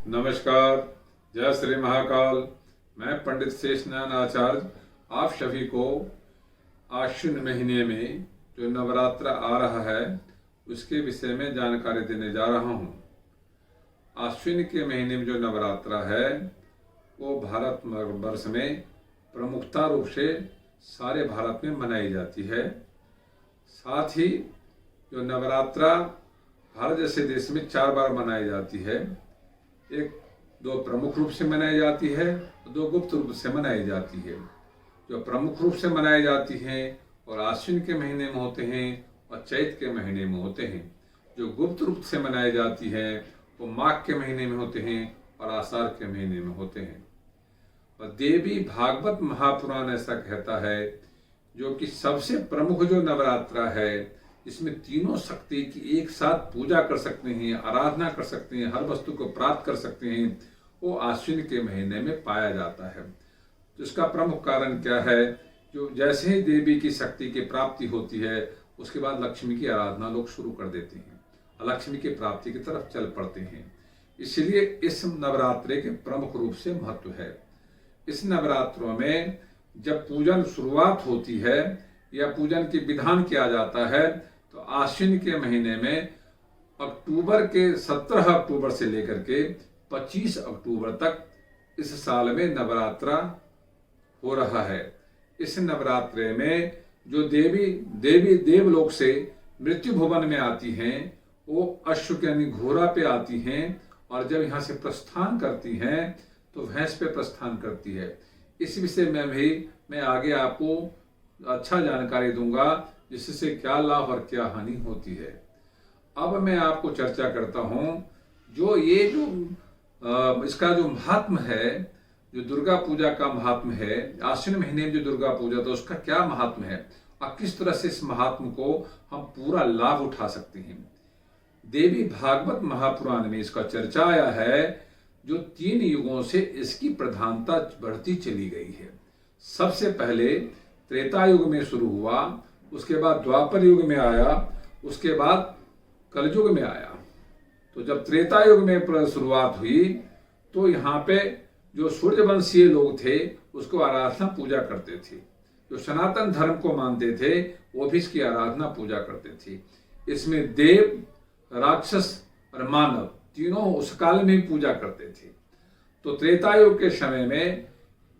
नमस्कार, जय श्री महाकाल। मैं पंडित शेषनारायण आचार्य आप सभी को आश्विन महीने में जो नवरात्र आ रहा है उसके विषय में जानकारी देने जा रहा हूँ। आश्विन के महीने में जो नवरात्र है वो भारत वर्ष में प्रमुखता रूप से सारे भारत में मनाई जाती है। साथ ही जो नवरात्रा भारत जैसे देश में 4 बार मनाई जाती है। दो प्रमुख रूप से मनाई जाती है, 2 गुप्त रूप से मनाई जाती है। जो प्रमुख रूप से मनाई जाती हैं और आश्विन के महीने में होते हैं और चैत के महीने में होते हैं। जो गुप्त रूप से मनाई जाती है वो माघ के महीने में होते हैं और आषाढ़ के महीने में होते हैं। और देवी भागवत महापुराण ऐसा कहता है जो कि सबसे प्रमुख जो नवरात्रा है इसमें तीनों शक्ति की एक साथ पूजा कर सकते हैं, आराधना कर सकते हैं, हर वस्तु को प्राप्त कर सकते हैं, वो आश्विन के महीने में पाया जाता है। तो इसका प्रमुख कारण क्या है? जो जैसे ही देवी की शक्ति की प्राप्ति होती है उसके बाद लक्ष्मी की आराधना लोग शुरू कर देते हैं, लक्ष्मी की प्राप्ति की तरफ चल पड़ते हैं। इसलिए इस नवरात्रे के प्रमुख रूप से महत्व है। इस नवरात्रों में जब पूजन शुरुआत होती है या पूजन की विधान किया जाता है तो आश्विन के महीने में अक्टूबर के 17 अक्टूबर से लेकर के 25 अक्टूबर तक इस साल में नवरात्रा हो रहा है। इस नवरात्रे में जो देवी देवलोक से मृत्यु भुवन में आती हैं वो अश्व यानी घोड़ा पे आती हैं और जब यहाँ से प्रस्थान करती हैं तो भैंस पे प्रस्थान करती है। इस विषय में भी मैं आगे आपको अच्छा जानकारी दूंगा जिससे क्या लाभ और क्या हानि होती है। अब मैं आपको चर्चा करता हूं जो इसका जो महात्म है, जो दुर्गा पूजा का महात्म है, आश्विन महीने में जो दुर्गा पूजा तो उसका क्या महात्म है और किस तरह से इस महात्म को हम पूरा लाभ उठा सकते हैं। देवी भागवत महापुराण में इसका चर्चा आया है जो 3 युगों से इसकी प्रधानता बढ़ती चली गई है। सबसे पहले त्रेता युग में शुरू हुआ, उसके बाद द्वापर युग में आया, उसके बाद कलयुग में आया। तो जब त्रेता युग में शुरुआत हुई तो यहाँ पे जो सूर्यवंशीय लोग थे उसको आराधना पूजा करते थे। जो सनातन धर्म को मानते थे वो भी इसकी आराधना पूजा करते थे। इसमें देव, राक्षस और मानव तीनों उस काल में ही पूजा करते थे। तो त्रेता युग के समय में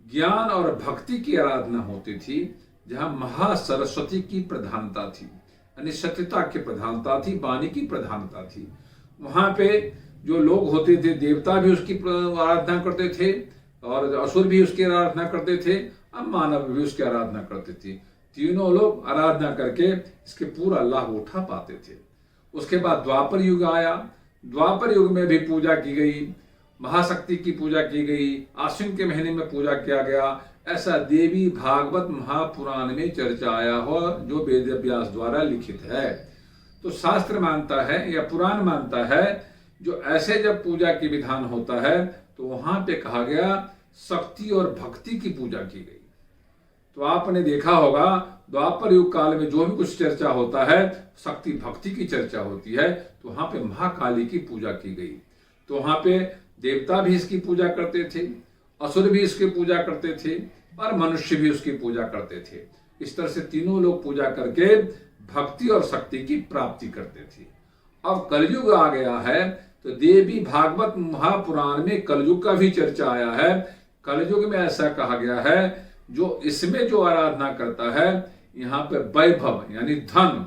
ज्ञान और भक्ति की आराधना होती थी, जहां महासरस्वती की प्रधानता थी, यानी सत्यता की प्रधानता थी, वाणी की प्रधानता थी। वहां पे जो लोग होते थे देवता भी उसकी आराधना करते थे और असुर भी उसकी आराधना करते थे और मानव भी उसकी आराधना करते थे। तीनों लोग आराधना करके इसके पूरा लाभ उठा पाते थे। उसके बाद द्वापर युग आया। द्वापर युग में भी पूजा की गई, महाशक्ति की पूजा की गई, आश्विन के महीने में पूजा किया गया। ऐसा देवी भागवत महापुराण में चर्चा आया हो जो वेद व्यास द्वारा लिखित है। तो शास्त्र मानता है या पुराण मानता है जो ऐसे जब पूजा की विधान होता है तो वहां पे कहा गया शक्ति और भक्ति की पूजा की गई। तो आपने देखा होगा द्वापर युग काल में जो भी कुछ चर्चा होता है शक्ति भक्ति की चर्चा होती है। तो वहां पे महाकाली की पूजा की गई। तो वहां पे देवता भी इसकी पूजा करते थे, असुर भी इसकी पूजा करते थे और मनुष्य भी उसकी पूजा करते थे। इस तरह से तीनों लोग पूजा करके भक्ति और शक्ति की प्राप्ति करते थे। अब कलयुग आ गया है तो देवी भागवत महापुराण में कलयुग का भी चर्चा आया है। कलयुग में ऐसा कहा गया है जो इसमें जो आराधना करता है यहाँ पे वैभव यानी धन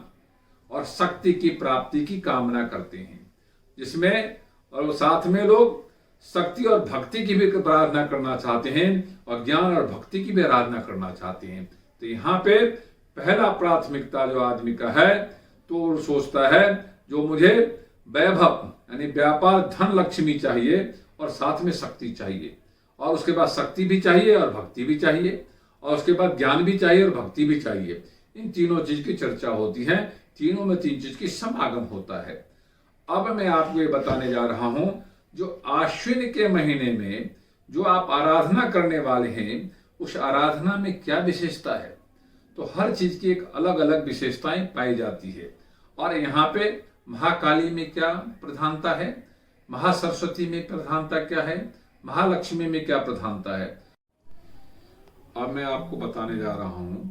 और शक्ति की प्राप्ति की कामना करते हैं, जिसमें और साथ में लोग शक्ति और भक्ति की भी आराधना करना चाहते हैं और ज्ञान और भक्ति की भी आराधना करना चाहते हैं। तो यहाँ पे पहला प्राथमिकता जो आदमी का है तो सोचता है जो मुझे वैभव यानी व्यापार धन लक्ष्मी चाहिए और साथ में शक्ति चाहिए और उसके बाद शक्ति भी चाहिए और भक्ति भी चाहिए और उसके बाद ज्ञान भी चाहिए और भक्ति भी चाहिए। इन तीनों चीज की चर्चा होती है, तीनों में 3 चीज की समागम होता है। अब मैं आपको ये बताने जा रहा हूं जो आश्विन के महीने में जो आप आराधना करने वाले हैं उस आराधना में क्या विशेषता है। तो हर चीज की एक अलग अलग विशेषताएं पाई जाती है। और यहाँ पे महाकाली में क्या प्रधानता है? महासरस्वती में प्रधानता क्या है, महालक्ष्मी में क्या प्रधानता है। अब मैं आपको बताने जा रहा हूं,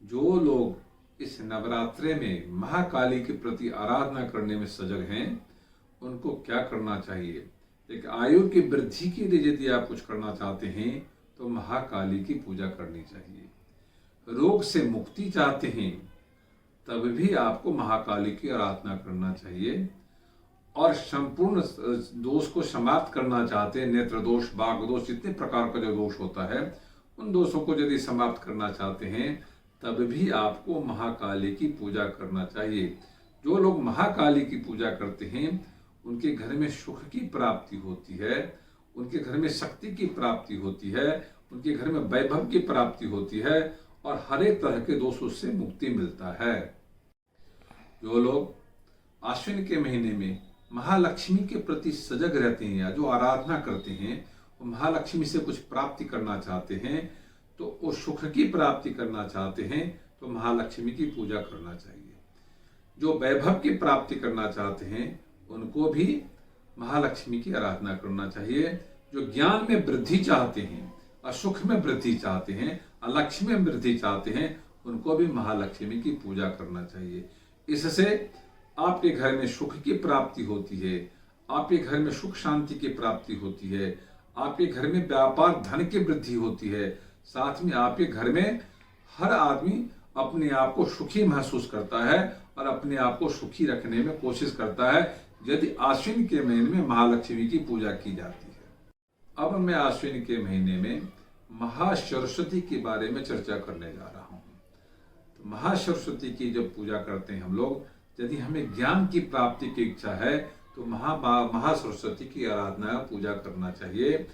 जो लोग इस नवरात्रे में महाकाली के प्रति आराधना करने में सजग हैं उनको क्या करना चाहिए। एक आयु की वृद्धि के लिए यदि आप कुछ करना चाहते हैं तो महाकाली की पूजा करनी चाहिए। रोग से मुक्ति चाहते हैं तब भी आपको महाकाली की आराधना करना चाहिए। और संपूर्ण दोष को समाप्त करना चाहते हैं, नेत्र दोष, बाघ दोष, जितने प्रकार का जो दोष होता है उन दोषों को यदि समाप्त करना चाहते हैं तब भी आपको महाकाली की पूजा करना चाहिए। जो लोग महाकाली की पूजा करते हैं उनके घर में सुख की प्राप्ति होती है, उनके घर में शक्ति की प्राप्ति होती है, उनके घर में वैभव की प्राप्ति होती है और हर एक तरह के दोषों से मुक्ति मिलता है। जो लोग आश्विन के महीने में महालक्ष्मी के प्रति सजग रहते हैं या जो आराधना करते हैं, वो महालक्ष्मी से कुछ प्राप्ति करना चाहते हैं, तो वो सुख की प्राप्ति करना चाहते हैं तो महालक्ष्मी की पूजा करना चाहिए। जो वैभव की प्राप्ति करना चाहते हैं उनको भी महालक्ष्मी की आराधना करना चाहिए। जो ज्ञान में वृद्धि चाहते हैं, सुख में वृद्धि चाहते हैं, लक्ष्मी में वृद्धि चाहते हैं, उनको भी महालक्ष्मी की पूजा करना चाहिए। इससे आपके घर में सुख की प्राप्ति होती है, आपके घर में सुख शांति की प्राप्ति होती है, आपके घर में व्यापार धन की वृद्धि होती है, साथ में आपके घर में हर आदमी अपने आप को सुखी महसूस करता है और अपने आप को सुखी रखने में कोशिश करता है यदि आश्विन के महीने में महालक्ष्मी की पूजा की जाती है। अब मैं आश्विन के महीने में महासरस्वती के बारे में चर्चा करने जा रहा हूँ। तो महासरस्वती की जब पूजा करते हैं हम लोग, यदि हमें ज्ञान की प्राप्ति की इच्छा है तो महासरस्वती की आराधना पूजा करना चाहिए।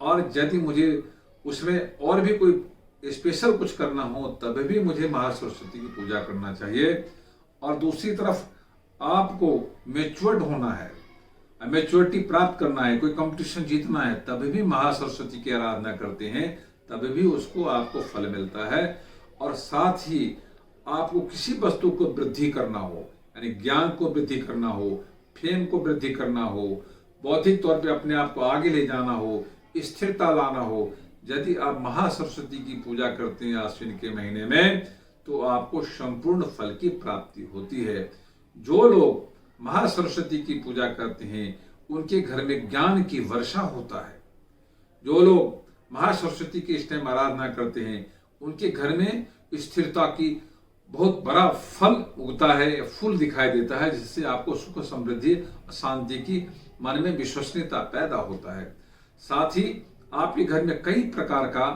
और यदि मुझे उसमें और भी कोई स्पेशल कुछ करना हो तब भी मुझे महासरस्वती की पूजा करना चाहिए। और दूसरी तरफ आपको मैच्योर्ड होना है, मैच्योरिटी प्राप्त करना है, कोई कंपटीशन जीतना है, तब भी महासरस्वती की आराधना करते हैं, तब भी उसको आपको फल मिलता है। और साथ ही आपको किसी वस्तु को वृद्धि करना हो, यानी ज्ञान को वृद्धि करना हो, फेम को वृद्धि करना हो, बौद्धिक तौर पे अपने आप को आगे ले जाना हो, स्थिरता लाना हो, यदि आप महासरस्वती की पूजा करते हैं आश्विन के महीने में तो आपको संपूर्ण फल की प्राप्ति होती है। जो लोग महासरस्वती की पूजा करते हैं उनके घर में ज्ञान की वर्षा होता है। जो लोग महासरस्वती की इस टाइम आराधना करते हैं उनके घर में स्थिरता की बहुत बड़ा फल उगता है, फूल दिखाई देता है, जिससे आपको सुख समृद्धि शांति की मन में विश्वसनीयता पैदा होता है। साथ ही आपके घर में कई प्रकार का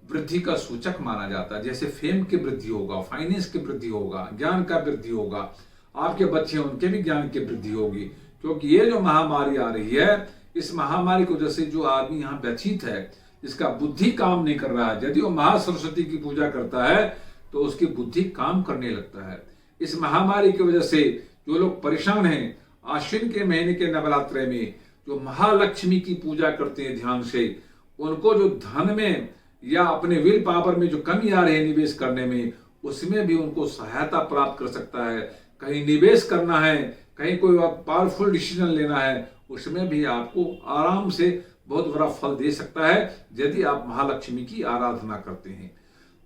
वृद्धि का सूचक माना जाता है, जैसे फेम की वृद्धि होगा, फाइनेंस की वृद्धि होगा, ज्ञान का वृद्धि होगा, आपके बच्चे उनके भी ज्ञान की वृद्धि होगी। क्योंकि ये जो महामारी आ रही है, इस महामारी की वजह से जो आदमी यहाँ व्यथित है, जिसका बुद्धि काम नहीं कर रहा है, यदि वो महासरस्वती की पूजा करता है तो उसकी बुद्धि काम करने लगता है। इस महामारी की वजह से जो लोग परेशान हैं, आश्विन के महीने के नवरात्रे में जो महालक्ष्मी की पूजा करते हैं ध्यान से, उनको जो धन में या अपने विल पावर में जो कमी आ रही है निवेश करने में, उसमें भी उनको सहायता प्राप्त कर सकता है। कहीं निवेश करना है, कहीं कोई पावरफुल डिसीजन लेना है, उसमें भी आपको आराम से बहुत बड़ा फल दे सकता है यदि आप महालक्ष्मी की आराधना करते हैं।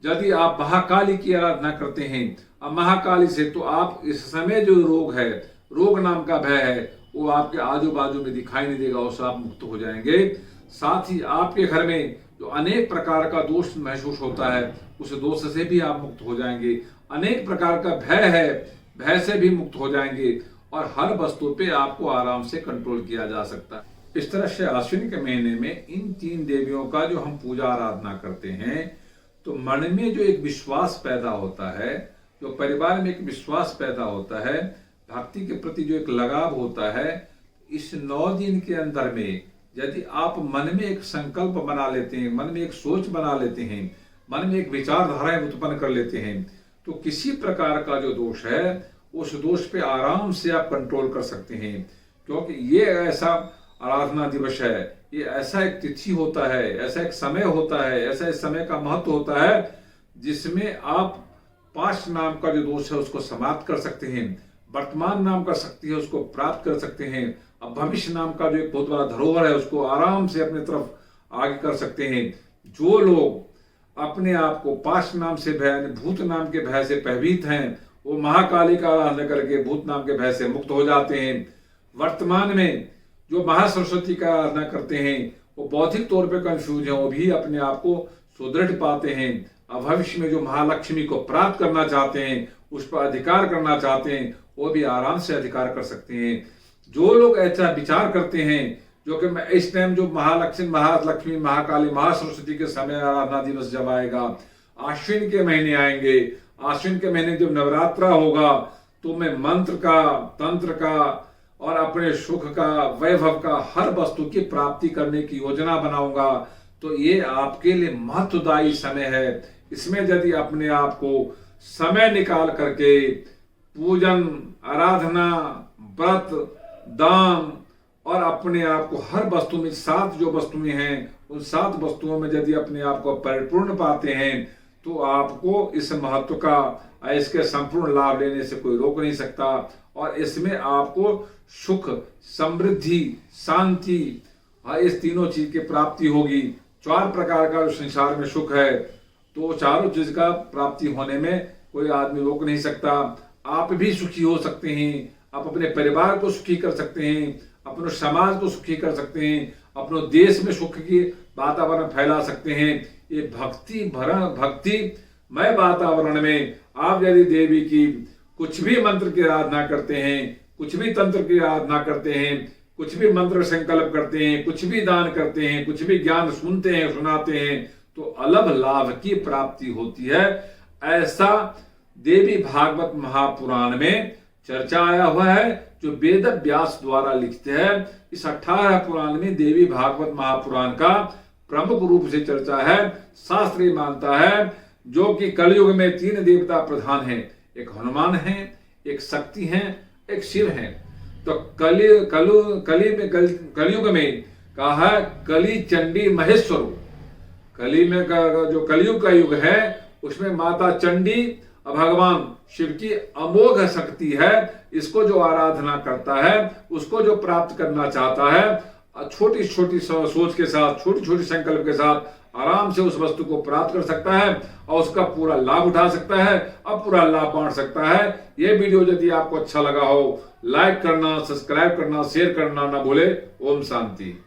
यदि आप महाकाली की आराधना करते हैं, अब महाकाली से तो आप इस समय जो रोग है, रोग नाम का भय है, वो आपके आजू बाजू में दिखाई नहीं देगा, उससे आप मुक्त हो जाएंगे। साथ ही आपके घर में जो अनेक प्रकार का दोष महसूस होता है, उस दोष से भी आप मुक्त हो जाएंगे। अनेक प्रकार का भय है, भय से भी मुक्त हो जाएंगे और हर वस्तु पे आपको आराम से कंट्रोल किया जा सकता है। इस तरह से आश्विन के महीने में इन तीन देवियों का जो हम पूजा आराधना करते हैं तो मन में जो एक विश्वास पैदा होता है, जो परिवार में एक विश्वास पैदा होता है, भक्ति के प्रति जो एक लगाव होता है, इस 9 दिन के अंदर में यदि आप मन में एक संकल्प बना लेते हैं, मन में एक सोच बना लेते हैं, मन में एक विचारधाराएं उत्पन्न कर लेते हैं, तो किसी प्रकार का जो दोष है उस दोष पे आराम से आप कंट्रोल कर सकते हैं। क्योंकि ये ऐसा आराधना दिवस है, ये ऐसा एक तिथि होता है, ऐसा एक समय होता है, ऐसा इस समय का महत्व होता है जिसमें आप 5 नाम का जो दोष है उसको समाप्त कर सकते हैं, वर्तमान नाम का शक्ति है उसको प्राप्त कर सकते हैं, अब भविष्य नाम का जो एक बहुत बड़ा धरोहर है उसको आराम से अपनी तरफ आगे कर सकते हैं। जो लोग अपने आप को पाश नाम से भय, भूत नाम के भय से भयभीत हैं, वो महाकाली का आराधना करके भूत नाम के भय से मुक्त हो जाते हैं। वर्तमान में जो महासरस्वती का आराधना करते हैं वो बौद्धिक तौर पे कंफ्यूज हैं, वो भी अपने आप को सुदृढ़ पाते हैं। अब भविष्य में जो महालक्ष्मी को प्राप्त करना चाहते हैं, उस पर अधिकार करना चाहते हैं, वो भी आराम से अधिकार कर सकते हैं। जो लोग ऐसा विचार करते हैं जो कि इस टाइम जो महालक्ष्मी महाकाली महासरस्वती के समय आराधना दिवस जब आएगा, आश्विन के महीने आएंगे, आश्विन के महीने जब नवरात्रा होगा, तो मैं मंत्र का, तंत्र का और अपने सुख का, वैभव का हर वस्तु की प्राप्ति करने की योजना बनाऊंगा। तो ये आपके लिए महत्वदायी समय है। इसमें यदि अपने आप को समय निकाल करके पूजन, आराधना, व्रत, दान और अपने आप को हर वस्तु में 7 जो वस्तुएं हैं, उन 7 वस्तुओं में यदि अपने आप को परिपूर्ण पाते हैं तो आपको इस महत्व का, इसके संपूर्ण लाभ लेने से कोई रोक नहीं सकता। और इसमें आपको सुख, समृद्धि, शांति, इस तीनों चीज की प्राप्ति होगी। 4 प्रकार का जो संसार में सुख है, तो चारों चीज का प्राप्ति होने में कोई आदमी रोक नहीं सकता। आप भी सुखी हो सकते हैं, आप अपने परिवार को सुखी कर सकते हैं, अपने समाज को सुखी कर सकते हैं, अपने देश में सुख की वातावरण फैला सकते हैं। ये भक्तिमय वातावरण में आप यदि देवी की कुछ भी मंत्र की आराधना करते हैं, कुछ भी तंत्र की आराधना करते हैं, कुछ भी मंत्र संकल्प करते हैं, कुछ भी दान करते हैं, कुछ भी ज्ञान सुनते हैं, सुनाते हैं, तो अलग लाभ की प्राप्ति होती है। ऐसा देवी भागवत महापुराण में चर्चा आया हुआ है, जो वेद व्यास द्वारा लिखते हैं। इस 18 पुराण में देवी भागवत महापुराण का प्रमुख रूप से चर्चा है। शास्त्र ये मानता है जो कि कलयुग में 3 देवता प्रधान हैं, एक हनुमान है, एक शक्ति है, एक शिव है। तो कलयुग में कहा है कली चंडी महेश्वर। कली में जो कलयुग का युग है उसमें माता चंडी और भगवान शिव की अमोघ शक्ति है। इसको जो आराधना करता है, उसको जो प्राप्त करना चाहता है, छोटी छोटी सोच के साथ, छोटी छोटी संकल्प के साथ आराम से उस वस्तु को प्राप्त कर सकता है और उसका पूरा लाभ उठा सकता है और पूरा लाभ बांट सकता है। ये वीडियो यदि आपको अच्छा लगा हो, लाइक करना, सब्सक्राइब करना, शेयर करना ना भूले। ओम शांति।